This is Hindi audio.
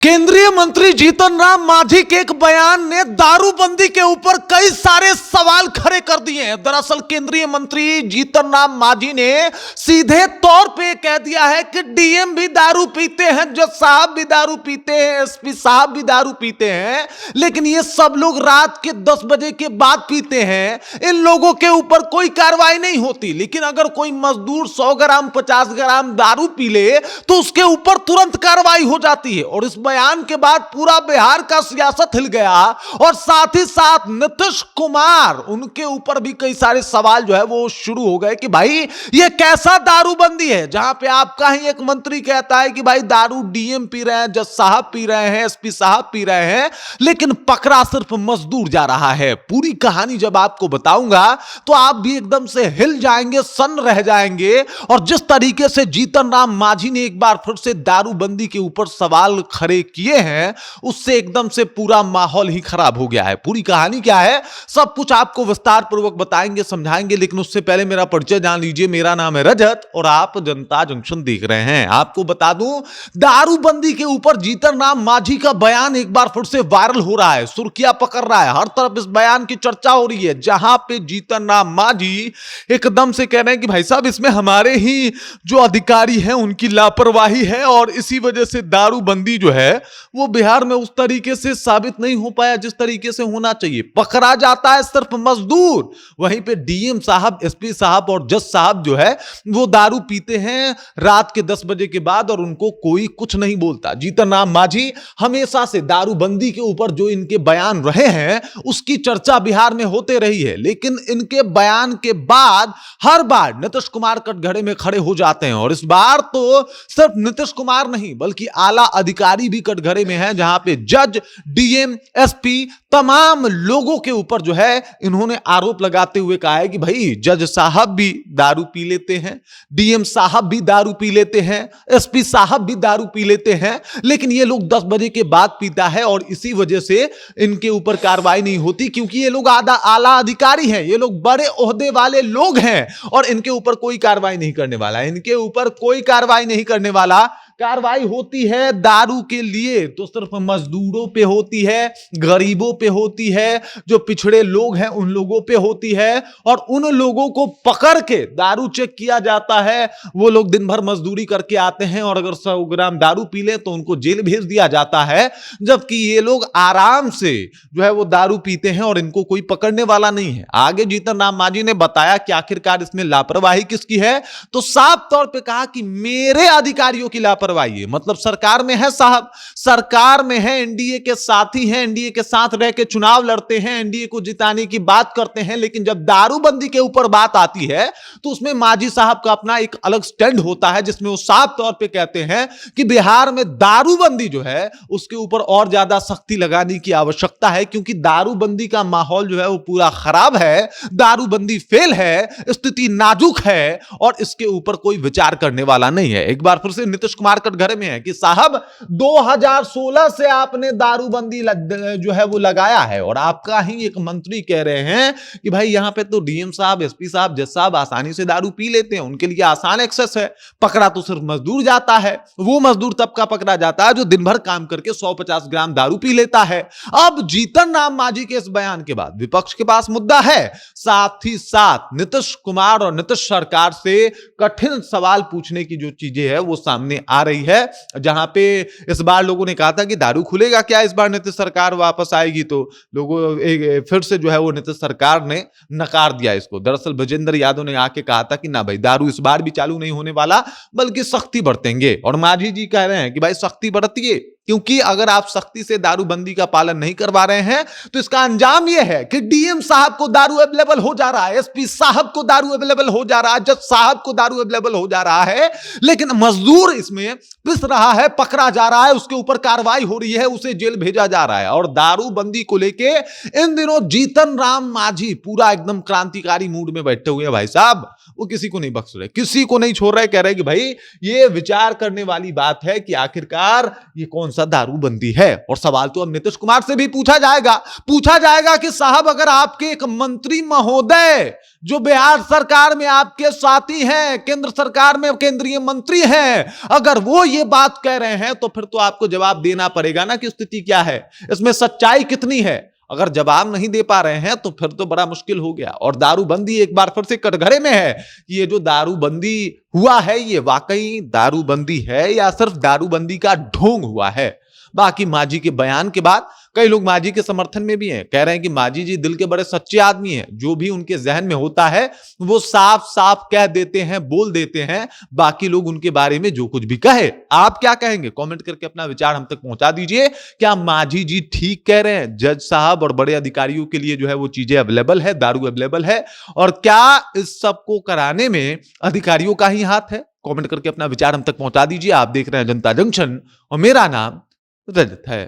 केंद्रीय मंत्री जीतन राम मांझी के एक बयान ने दारूबंदी के ऊपर कई सारे सवाल खड़े कर दिए हैं। दरअसल केंद्रीय मंत्री जीतन राम मांझी ने सीधे तौर पे कह दिया है कि डीएम भी दारू पीते हैं, जज साहब भी दारू पीते हैं, एसपी साहब भी दारू पीते हैं, लेकिन ये सब लोग रात के 10 बजे के बाद पीते हैं। इन लोगों के ऊपर कोई कार्रवाई नहीं होती, लेकिन अगर कोई मजदूर 100 ग्राम 50 ग्राम दारू पी ले तो उसके ऊपर तुरंत कार्रवाई हो जाती है। और इस बयान के बाद पूरा बिहार का सियासत हिल गया और साथ ही साथ नीतीश कुमार, उनके ऊपर भी कई सारे सवाल जो है वो शुरू हो गए कि भाई ये कैसा दारूबंदी है, जहां पे आपका ही एक मंत्री कहता है कि भाई दारू डीएम पी रहे हैं, जज साहब पी रहे हैं, एसपी साहब पी रहे हैं, लेकिन पकड़ा सिर्फ मजदूर जा रहा है। पूरी कहानी जब आपको बताऊंगा तो आप भी एकदम से हिल जाएंगे, सन्न रह जाएंगे। और जिस तरीके से जीतन राम मांझी ने एक बार फिर से दारूबंदी के ऊपर सवाल खड़े किए हैं, उससे एकदम से पूरा माहौल ही खराब हो गया है। पूरी कहानी क्या है सब कुछ आपको विस्तार पूर्वक बताएंगे, समझाएंगे, लेकिन उससे पहले मेरा परिचय जान लीजिए। मेरा नाम है रजत और आप जनता जंक्शन देख रहे हैं। आपको बता दूं, दारूबंदी के ऊपर जीतन राम मांझी का बयान एक बार फिर से वायरल हो रहा है, सुर्खियां पकड़ रहा है, हर तरफ इस बयान की चर्चा हो रही है, जहां पे जीतन राम मांझी एकदम से कह रहे हैं कि भाई साहब इसमें हमारे ही जो अधिकारी हैं उनकी लापरवाही है और इसी वजह से दारूबंदी जो है वो बिहार में उस तरीके से साबित नहीं हो पाया जिस तरीके से होना चाहिए। पकड़ा जाता है सिर्फ मजदूर, वहीं पे डीएम साहब, एसपी साहब और जज साहब जो है वो दारू पीते हैं रात के 10 बजे के बाद और उनको कोई कुछ नहीं बोलता। जीतन राम मांझी हमेशा से दारूबंदी के ऊपर जो इनके बयान रहे हैं उसकी चर्चा बिहार में होते रही है, लेकिन इनके बयान के बाद हर बार नीतीश कुमार कटघरे में खड़े हो जाते हैं। और इस बार तो सिर्फ नीतीश कुमार नहीं बल्कि आला अधिकारी भी कटघरे में हैं, जहां पे जज, डीएम, एसपी तमाम लोगों के ऊपर जो है इन्होंने आरोप लगाते हुए कहा है कि भाई जज साहब भी दारू पी लेते हैं, डीएम साहब भी दारू पी लेते हैं, एसपी साहब भी दारू पी लेते हैं, लेकिन ये लोग 10 बजे के बाद पीता है और इसी वजह से इनके ऊपर कार्रवाई नहीं होती, क्योंकि ये लोग आला अधिकारी हैं, ये लोग बड़े ओहदे वाले लोग हैं और इनके ऊपर कोई कार्रवाई नहीं करने वाला, इनके ऊपर कोई कार्रवाई नहीं करने वाला। कार्रवाई होती है दारू के लिए तो सिर्फ मजदूरों पे होती है, गरीबों पे होती है, जो पिछड़े लोग हैं उन लोगों पे होती है, और उन लोगों को पकड़ के दारू चेक किया जाता है। वो लोग दिन भर मजदूरी करके आते हैं और अगर 100 ग्राम दारू पी ले तो उनको जेल भेज दिया जाता है, जबकि ये लोग आराम से जो है वो दारू पीते हैं और इनको कोई पकड़ने वाला नहीं है। आगे जीतन राम मांझी ने बताया कि आखिरकार इसमें लापरवाही किसकी है, तो साफ तौर पे कहा कि मेरे अधिकारियों की लापरवाही है। मतलब सरकार में है साहब, सरकार में है, एनडीए के साथी हैं, एनडीए के साथ रह के चुनाव लड़ते हैं, एनडीए को जिताने की बात करते हैं, लेकिन जब दारूबंदी के ऊपर बात आती है तो उसमें मांझी साहब का अपना एक अलग स्टैंड होता है, जिसमें वो साफ तौर पे कहते हैं कि बिहार में दारूबंदी जो है उसके ऊपर और ज्यादा सख्ती लगाने की आवश्यकता है, क्योंकि दारूबंदी का माहौल जो है वो पूरा खराब है, दारूबंदी फेल है, स्थिति नाजुक है और इसके ऊपर कोई विचार करने वाला नहीं है। एक बार फिर से नीतीश कुमार कटघरे में है कि साहब 2016 से आपने दारूबंदी जो है वो लगाया है और आपका ही एक मंत्री कह रहे हैं कि भाई यहां पे तो डीएम साहब, एसपी साहब, जज साहब आसानी से दारू पी लेते हैं, उनके लिए आसान एक्सेस है, पकड़ा तो सिर्फ मजदूर जाता है। वो मजदूर तब का पकड़ा जाता है जो दिन भर काम करके 150 ग्राम दारू पी लेता है। अब जीतन राम मांझी के इस बयान के बाद विपक्ष के पास मुद्दा है, साथ ही साथ नीतीश कुमार और नीतीश सरकार से कठिन सवाल पूछने की जो चीजें है वो सामने आ रही है, जहां पे इस बार लोगों ने कहा था कि दारू खुलेगा क्या इस बार नीतीश सरकार वापस आएगी, तो लोगों फिर से जो है वो नीतीश सरकार ने नकार दिया इसको। दरअसल विजेंद्र यादव ने आके कहा था कि ना भाई दारू इस बार भी चालू नहीं होने वाला बल्कि सख्ती बरतेंगे, और मांझी जी कह रहे हैं कि भाई सख्ती बरतिए, क्योंकि अगर आप सख्ती से दारूबंदी का पालन नहीं करवा रहे हैं तो इसका अंजाम यह है कि डीएम साहब को दारू अवेलेबल हो जा रहा है, एसपी साहब को दारू अवेलेबल हो जा रहा है, जज साहब को दारू अवेलेबल हो जा रहा है, लेकिन मजदूर इसमें पिस रहा है, पकड़ा जा रहा है, उसके ऊपर कार्रवाई हो रही है, उसे जेल भेजा जा रहा है। और दारूबंदी को लेके इन दिनों जीतन राम मांझी पूरा एकदम क्रांतिकारी मूड में बैठे हुए हैं भाई साहब, वो किसी को नहीं बख्श रहे, किसी को नहीं छोड़ रहे, कह रहे कि भाई ये विचार करने वाली बात है कि आखिरकार ये कौन सा सा दारूबंदी है। और सवाल तो अब नीतीश कुमार से भी पूछा जाएगा कि साहब, अगर आपके एक मंत्री महोदय जो बिहार सरकार में आपके साथी हैं, केंद्र सरकार में केंद्रीय मंत्री हैं, अगर वो ये बात कह रहे हैं तो फिर तो आपको जवाब देना पड़ेगा ना कि स्थिति क्या है, इसमें सच्चाई कितनी है। अगर जवाब नहीं दे पा रहे हैं तो फिर तो बड़ा मुश्किल हो गया। और दारूबंदी एक बार फिर से कटघरे में है। ये जो दारूबंदी हुआ है, ये वाकई दारूबंदी है या सिर्फ दारूबंदी का ढोंग हुआ है। बाकी मांझी के बयान के बाद कई लोग मांझी के समर्थन में भी हैं, कह रहे हैं कि मांझी जी दिल के बड़े सच्चे आदमी हैं, जो भी उनके जहन में होता है वो साफ साफ कह देते हैं, बोल देते हैं, बाकी लोग उनके बारे में जो कुछ भी कहे। आप क्या कहेंगे? कमेंट करके अपना विचार हम तक पहुंचा दीजिए। क्या मांझी जी ठीक कह रहे हैं? जज साहब और बड़े अधिकारियों के लिए जो है वो चीजें अवेलेबल है, दारू अवेलेबल है, और क्या इस सबको कराने में अधिकारियों का ही हाथ है? कमेंट करके अपना विचार हम तक पहुंचा दीजिए। आप देख रहे हैं जनता जंक्शन और मेरा नाम रजत है।